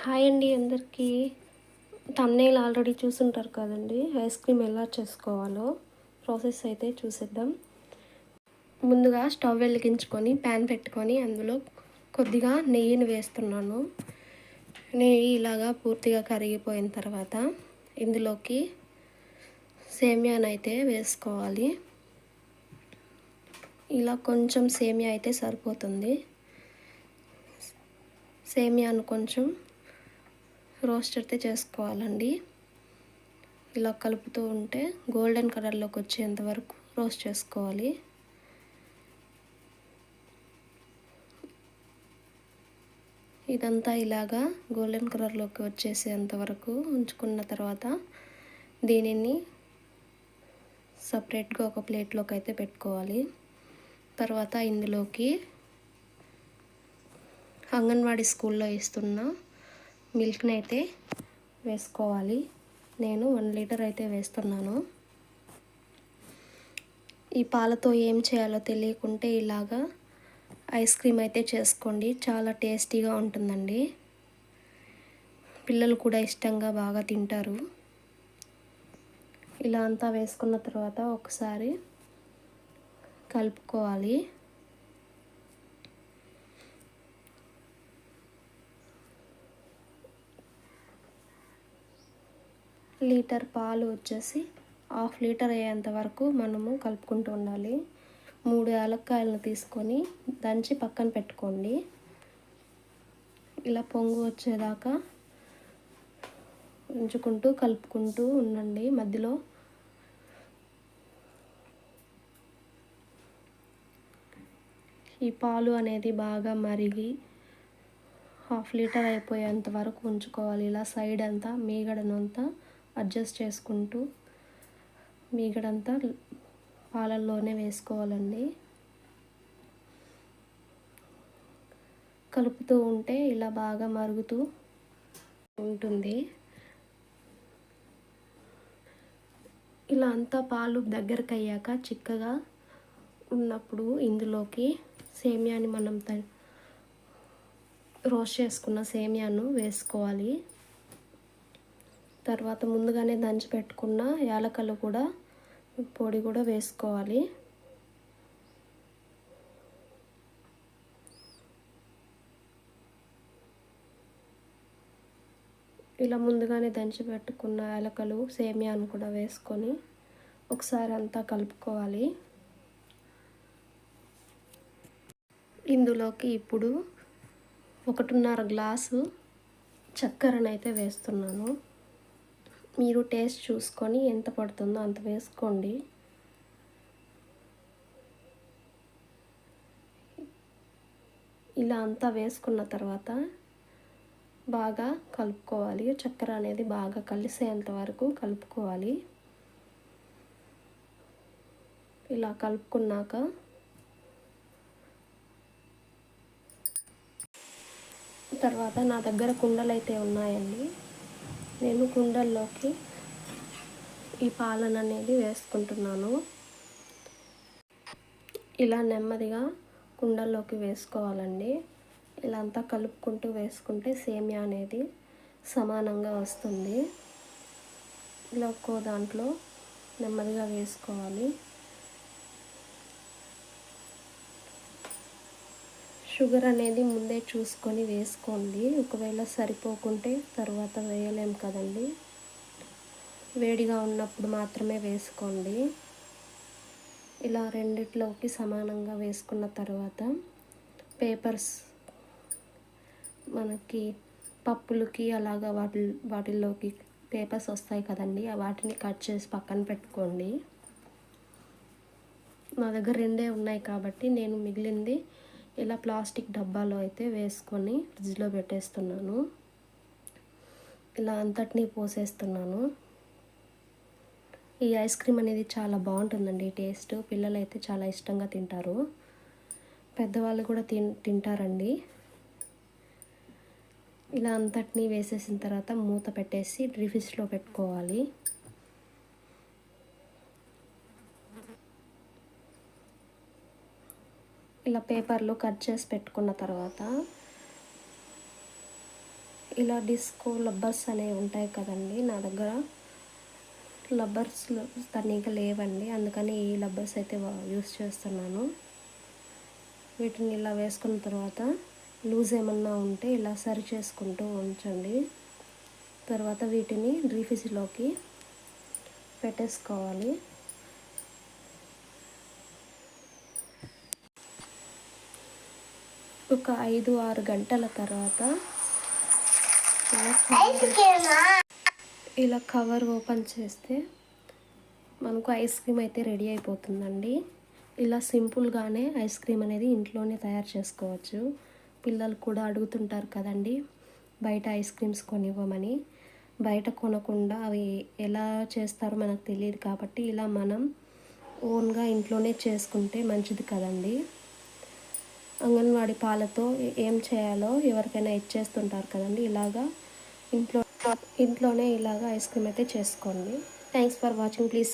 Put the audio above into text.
Hi అండి అందరికీ. Thumbnail already చూసుంటారు కదండీ! ఐస్ క్రీమ్ ఎలా చేసుకోవాలో ప్రాసెస్ అయితే చూసేద్దాం. ముందుగా స్టవ్ వెలిగించుకొని ప్యాన్ పెట్టుకొని అందులో కొద్దిగా నెయ్యిని వేస్తున్నాను. నెయ్యి ఇలాగా పూర్తిగా కరిగిపోయిన తర్వాత ఇందులోకి సేమియానైతే వేసుకోవాలి. ఇలా కొంచెం సేమియా అయితే సరిపోతుంది. సేమియాను కొంచెం రోస్ట్ అయితే చేసుకోవాలండి. ఇలా కలుపుతూ ఉంటే గోల్డెన్ కలర్లోకి వచ్చేంత వరకు రోస్ట్ చేసుకోవాలి. ఇదంతా ఇలాగా గోల్డెన్ కలర్లోకి వచ్చేసేంత వరకు ఉంచుకున్న తర్వాత దీనిని సపరేట్గా ఒక ప్లేట్లోకి అయితే పెట్టుకోవాలి. తర్వాత ఇందులోకి అంగన్వాడీ స్కూల్లో ఇస్తున్న మిల్క్ని అయితే వేసుకోవాలి. నేను 1 లీటర్ అయితే వేస్తున్నాను. ఈ పాలతో ఏం చేయాలో తెలియకుంటే ఇలాగా ఐస్ క్రీమ్ అయితే చేసుకోండి. చాలా టేస్టీగా ఉంటుందండి. పిల్లలు కూడా ఇష్టంగా బాగా తింటారు. ఇలా అంతా వేసుకున్న తర్వాత ఒకసారి కలుపుకోవాలి. లీటర్ పాలు వచ్చేసి 1/2 లీటర్ అయ్యేంత వరకు మనము కలుపుకుంటూ ఉండాలి. 3 యాలక్కాయలను తీసుకొని దంచి పక్కన పెట్టుకోండి. ఇలా పొంగు వచ్చేదాకా ఉంచుకుంటూ కలుపుకుంటూ ఉండండి. మధ్యలో ఈ పాలు అనేది బాగా మరిగి 1/2 లీటర్ అయిపోయేంత వరకు ఉంచుకోవాలి. ఇలా సైడ్ అంతా మీగడనంతా అడ్జస్ట్ చేసుకుంటూ మీగడంతా పాలల్లోనే వేసుకోవాలండి. కలుపుతూ ఉంటే ఇలా బాగా మరుగుతూ ఉంటుంది. ఇలా అంతా పాలు దగ్గరకు అయ్యాక చిక్కగా ఉన్నప్పుడు ఇందులోకి సేమియాని మనం రోస్ట్ చేసుకున్న సేమియాను వేసుకోవాలి. తర్వాత ముందుగానే దంచి పెట్టుకున్న యాలకులు కూడా పొడి కూడా వేసుకోవాలి. ఇలా ముందుగానే దంచి పెట్టుకున్న యాలకులు సేమియాను కూడా వేసుకొని ఒకసారి అంతా కలుపుకోవాలి. ఇందులోకి ఇప్పుడు 1.5 గ్లాసు చక్కెరనైతే వేస్తున్నాను. మీరు టేస్ట్ చూసుకొని ఎంత పడుతుందో అంత వేసుకోండి. ఇలా అంతా వేసుకున్న తర్వాత బాగా కలుపుకోవాలి. చక్కెర అనేది బాగా కలిసేంత వరకు కలుపుకోవాలి. ఇలా కలుపుకున్నాక తర్వాత నా దగ్గర కుండలు అయితే ఉన్నాయండి. నేను కుండల్లోకి ఈ పాలను అనేది వేసుకుంటున్నాను. ఇలా నెమ్మదిగా కుండల్లోకి వేసుకోవాలండి. ఇలా అంతా కలుపుకుంటూ వేసుకుంటే సేమియా అనేది సమానంగా వస్తుంది. ఇలా ఒక్కో దాంట్లో నెమ్మదిగా వేసుకోవాలి. షుగర్ అనేది ముందే చూసుకొని వేసుకోండి. ఒకవేళ సరిపోకుంటే తర్వాత వేయలేం కదండి. వేడిగా ఉన్నప్పుడు మాత్రమే వేసుకోండి. ఇలా రెండిట్లోకి సమానంగా వేసుకున్న తర్వాత పేపర్స్ మనకి పప్పులకి అలాగా వాటిల్లోకి పేపర్స్ వస్తాయి కదండి. వాటిని కట్ చేసి పక్కన పెట్టుకోండి. నా దగ్గర 2 ఉన్నాయి కాబట్టి నేను మిగిలింది ఇలా ప్లాస్టిక్ డబ్బాలో అయితే వేసుకొని ఫ్రిడ్జ్లో పెట్టేస్తున్నాను. ఇలా అంతటినీ పోసేస్తున్నాను. ఈ ఐస్ క్రీమ్ అనేది చాలా బాగుంటుందండి టేస్ట్. పిల్లలు అయితే చాలా ఇష్టంగా తింటారు. పెద్దవాళ్ళు కూడా తింటారండి. ఇలా అంతటినీ వేసేసిన తర్వాత మూత పెట్టేసి ఫ్రిడ్జ్లో పెట్టుకోవాలి. ఇలా పేపర్లు కట్ చేసి పెట్టుకున్న తర్వాత ఇలా డిస్కో లబ్బర్స్ అనేవి ఉంటాయి కదండి, నా దగ్గర లబ్బర్స్ తనీగా లేవండి, అందుకని ఈ లబ్బర్స్ అయితే యూస్ చేస్తున్నాను. వీటిని ఇలా వేసుకున్న తర్వాత లూజ్ ఏమన్నా ఉంటే ఇలా సరి చేసుకుంటూ ఉంచండి. తర్వాత వీటిని రీఫిజ్లోకి పెట్టేసుకోవాలి. ఒక 5-6 గంటల తర్వాత ఇలా కవర్ ఓపెన్ చేస్తే మనకు ఐస్ క్రీమ్ అయితే రెడీ అయిపోతుందండి. ఇలా సింపుల్గానే ఐస్ క్రీమ్ అనేది ఇంట్లోనే తయారు చేసుకోవచ్చు. పిల్లలు కూడా అడుగుతుంటారు కదండి బయట ఐస్ క్రీమ్స్ కొనివ్వమని. బయట కొనకుండా అవి ఎలా చేస్తారో మనకు తెలియదు కాబట్టి ఇలా మనం ఓన్గా ఇంట్లోనే చేసుకుంటే మంచిది కదండి. అంగన్వాడీ పాలతో ఏం చేయాలో ఎవరికైనా ఇచ్చేస్తుంటారు కదండి, ఇలాగా ఇంట్లోనే ఇలాగా ఐస్ క్రీమ్ అయితే చేసుకోండి. Thanks for watching. ప్లీజ్